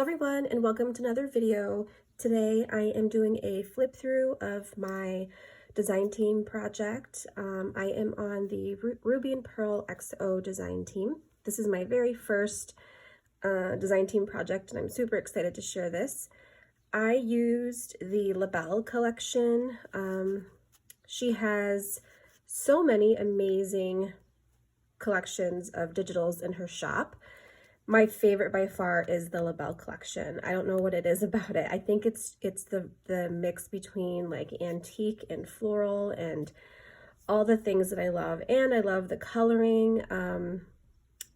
everyone, and welcome to another video. Today I am doing a flip through of my design team project. I am on the Ruby and Pearl XO design team. This is my very first design team project, and I'm super excited to share this. I used the Labelle collection. She has so many amazing collections of digitals in her shop. My favorite by far is the Labelle collection. I don't know what it is about it. I think it's the mix between like antique and floral and all the things that I love. And I love the coloring.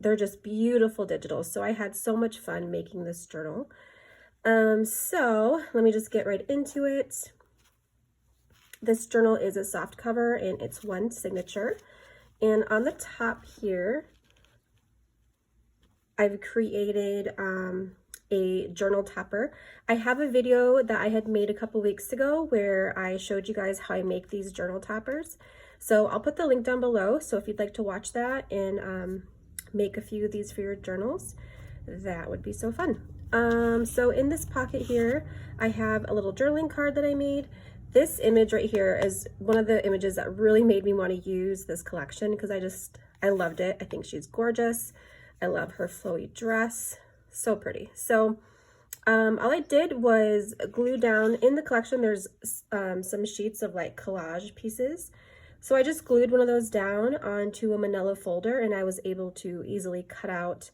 They're just beautiful digitals. So I had so much fun making this journal. So let me just get right into it. This journal is a soft cover and it's one signature. And on the top here, I've created a journal topper. I have a video that I had made a couple weeks ago where I showed you guys how I make these journal toppers. So I'll put the link down below. So if you'd like to watch that and make a few of these for your journals, that would be so fun. So in this pocket here, I have a little journaling card that I made. This image right here is one of the images that really made me want to use this collection because I loved it. I think she's gorgeous. I love her flowy dress, so pretty. So all I did was glue down, in the collection there's some sheets of like collage pieces. So I just glued one of those down onto a manila folder, and I was able to easily cut out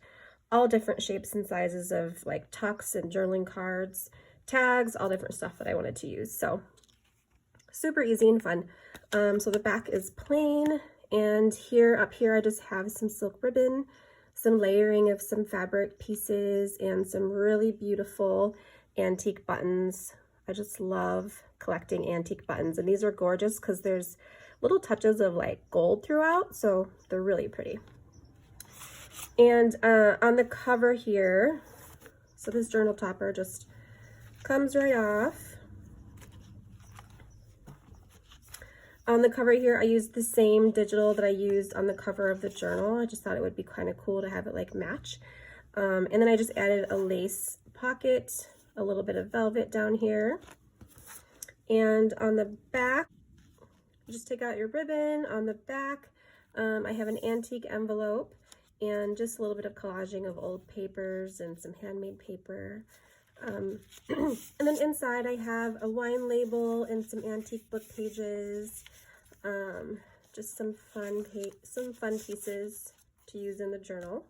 all different shapes and sizes of like tucks and journaling cards, tags, all different stuff that I wanted to use. So super easy and fun. So the back is plain, and up here I just have some silk ribbon, some layering of some fabric pieces, and some really beautiful antique buttons. I just love collecting antique buttons, and these are gorgeous because there's little touches of like gold throughout, so they're really pretty. And on the cover here, so this journal topper just comes right off. On the cover here, I used the same digital that I used on the cover of the journal. I just thought it would be kind of cool to have it like match. And then I just added a lace pocket, a little bit of velvet down here. And on the back, just take out your ribbon. On the back, I have an antique envelope and just a little bit of collaging of old papers and some handmade paper. And then inside I have a wine label and some antique book pages, just some fun pieces to use in the journal.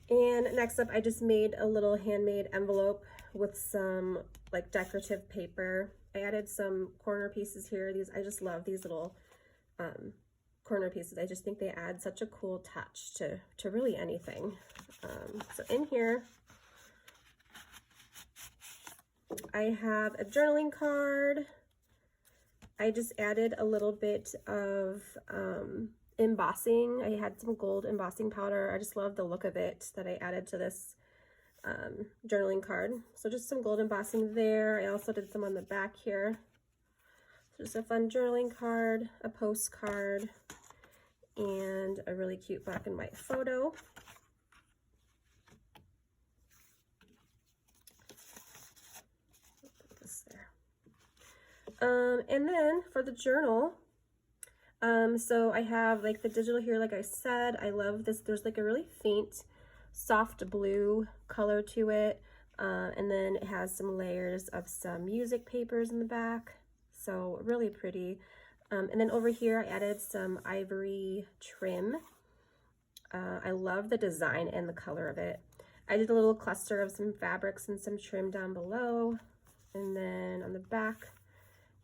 And next up, I just made a little handmade envelope with some like decorative paper. I added some corner pieces here. I just love these little corner pieces. I just think they add such a cool touch to really anything. So in here, I have a journaling card. I just added a little bit of embossing. I had some gold embossing powder. I just love the look of it that I added to this journaling card. So just some gold embossing there. I also did some on the back here. So just a fun journaling card, a postcard, and a really cute black and white photo. Put this there. And then for the journal, so I have like the digital here, like I said. I love this. There's like a really faint, soft blue color to it. And then it has some layers of some music papers in the back. So really pretty. And then over here, I added some ivory trim. I love the design and the color of it. I did a little cluster of some fabrics and some trim down below. And then on the back,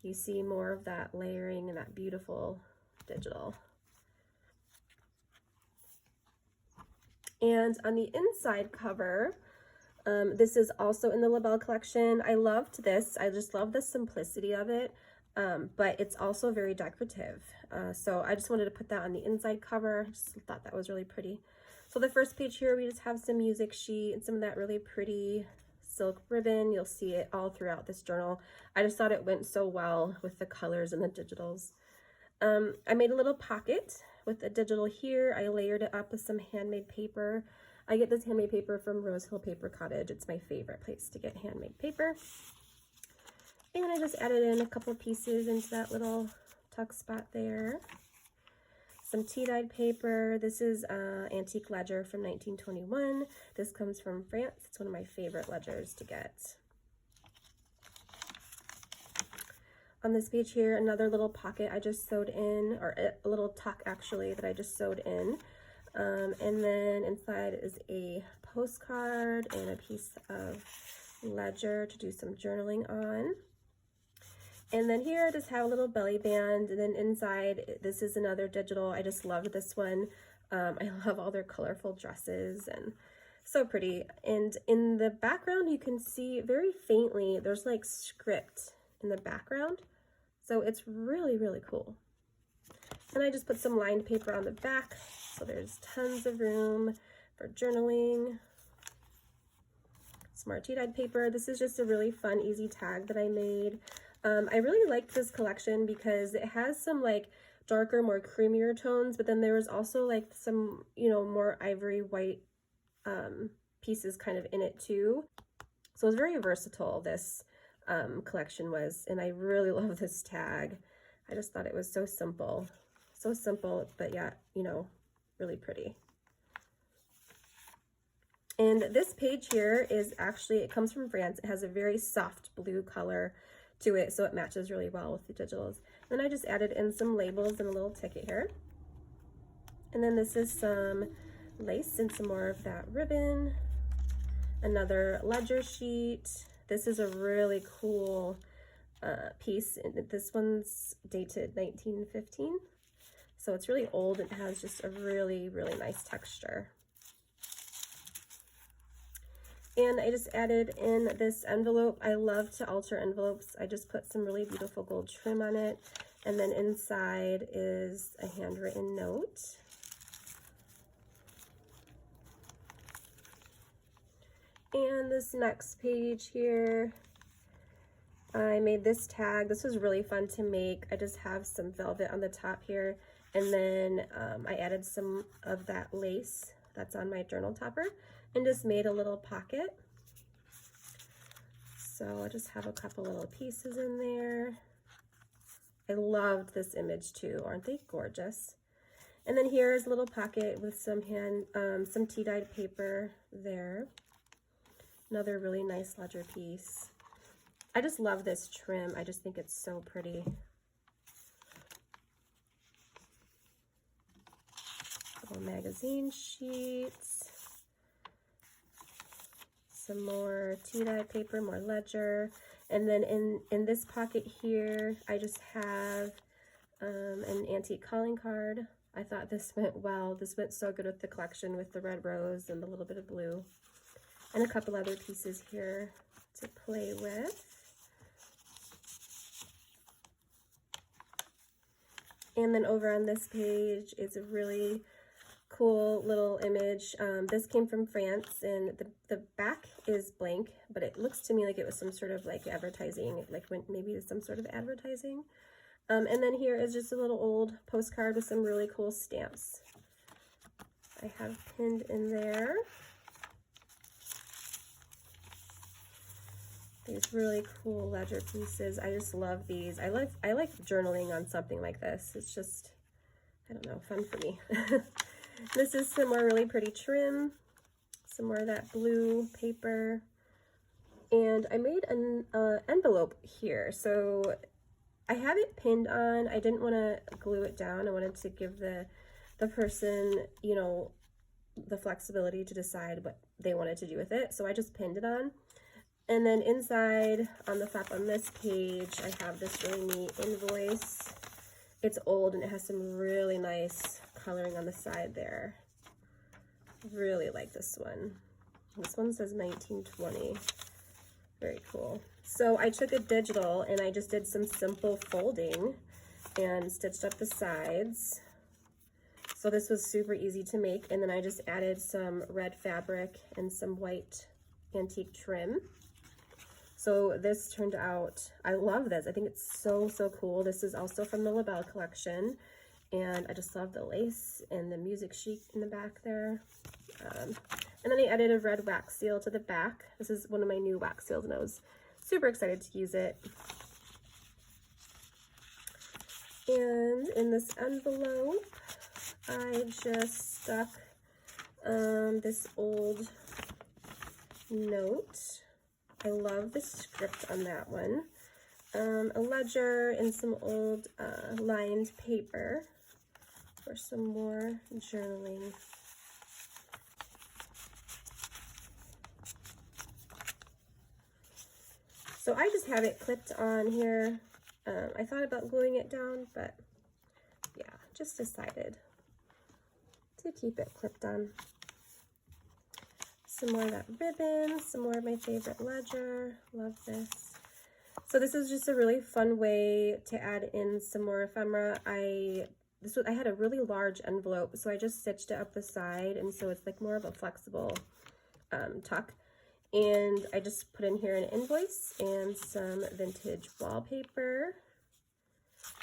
you see more of that layering and that beautiful digital. And on the inside cover, this is also in the Labelle collection. I loved this. I just love the simplicity of it. But it's also very decorative. So I just wanted to put that on the inside cover. Just thought that was really pretty. So the first page here, we just have some music sheet and some of that really pretty silk ribbon. You'll see it all throughout this journal. I just thought it went so well with the colors and the digitals. I made a little pocket with a digital here. I layered it up with some handmade paper. I get this handmade paper from Rose Hill Paper Cottage. It's my favorite place to get handmade paper. And I just added in a couple pieces into that little tuck spot there. Some tea-dyed paper. This is Antique Ledger from 1921. This comes from France. It's one of my favorite ledgers to get. On this page here, another little pocket I just sewed in, or a little tuck actually that I just sewed in. And then inside is a postcard and a piece of ledger to do some journaling on. And then here I just have a little belly band, and then inside this is another digital. I just loved this one. I love all their colorful dresses and so pretty. And in the background you can see very faintly there's like script in the background, so it's really, really cool. And I just put some lined paper on the back, so there's tons of room for journaling. Smart tea-dyed paper. This is just a really fun, easy tag that I made. I really liked this collection because it has some like darker, more creamier tones, but then there was also like some, you know, more ivory white pieces kind of in it too. So it was very versatile, this collection was, and I really love this tag. I just thought it was so simple, but yet, you know, really pretty. And this page here is actually, it comes from France. It has a very soft blue color to it, so it matches really well with the digitals. Then I just added in some labels and a little ticket here. And then this is some lace and some more of that ribbon. Another ledger sheet. This is a really cool piece. This one's dated 1915. So it's really old. It has just a really, really nice texture. And I just added in this envelope. I love to alter envelopes. I just put some really beautiful gold trim on it. And then inside is a handwritten note. And this next page here, I made this tag. This was really fun to make. I just have some velvet on the top here. And then I added some of that lace that's on my journal topper and just made a little pocket. So I just have a couple little pieces in there. I loved this image too. Aren't they gorgeous? And then here is a little pocket with some some tea-dyed paper there. Another really nice ledger piece. I just love this trim. I just think it's so pretty. Little magazine sheets. Some more tea-dyed paper, more ledger. And then in this pocket here, I just have an antique calling card. I thought this went well. This went so good with the collection with the red rose and the little bit of blue. And a couple other pieces here to play with. And then over on this page is a really cool little image. This came from France, and the back is blank, but it looks to me like it was some sort of like advertising, like maybe some sort of advertising. And then here is just a little old postcard with some really cool stamps I have pinned in there. These really cool ledger pieces. I just love these. I like journaling on something like this. It's just, I don't know, fun for me. This is some more really pretty trim, some more of that blue paper, and I made an envelope here. So I have it pinned on. I didn't want to glue it down. I wanted to give the person, you know, the flexibility to decide what they wanted to do with it. So I just pinned it on. And then inside on the flap on this page, I have this really neat invoice. It's old and it has some really nice coloring on the side there. Really like this one. This one says 1920. Very cool. So I took a digital and I just did some simple folding and stitched up the sides. So this was super easy to make. And then I just added some red fabric and some white antique trim. So this turned out, I love this. I think it's so, so cool. This is also from the LaBelle collection. And I just love the lace and the music sheet in the back there. And then I added a red wax seal to the back. This is one of my new wax seals and I was super excited to use it. And in this envelope, I just stuck this old note. I love the script on that one. A ledger and some old lined paper for some more journaling. So I just have it clipped on here. I thought about gluing it down, but yeah, just decided to keep it clipped on. Some more of that ribbon, some more of my favorite ledger. Love this. So this is just a really fun way to add in some more ephemera. I had a really large envelope, so I just stitched it up the side, and so it's like more of a flexible tuck. And I just put in here an invoice and some vintage wallpaper.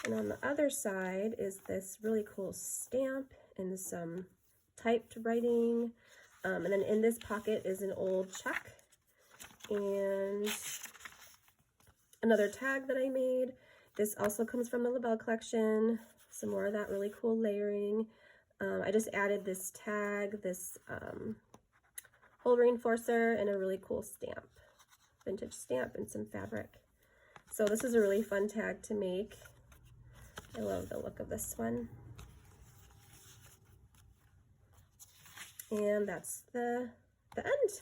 And on the other side is this really cool stamp and some typed writing. And then in this pocket is an old check and another tag that I made. This also comes from the LaBelle collection. Some more of that really cool layering. I just added this tag, this hole reinforcer, and a really cool stamp, vintage stamp, and some fabric. So this is a really fun tag to make. I love the look of this one. And that's the end.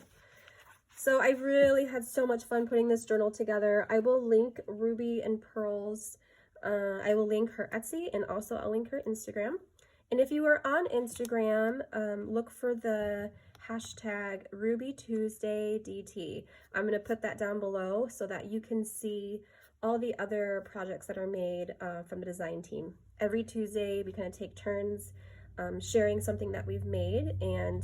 So I really had so much fun putting this journal together. I will link Ruby and Pearls. I will link her Etsy, and also I'll link her Instagram. And if you are on Instagram, look for the hashtag RubyTuesdayDT. I'm going to put that down below so that you can see all the other projects that are made from the design team. Every Tuesday, we kind of take turns sharing something that we've made, and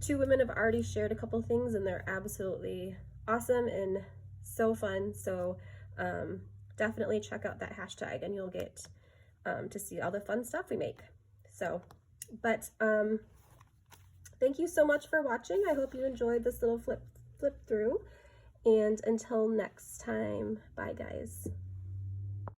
2 women have already shared a couple things, and they're absolutely awesome and so fun. So definitely check out that hashtag, and you'll get to see all the fun stuff we make. So, but thank you so much for watching. I hope you enjoyed this little flip through. And until next time, bye guys.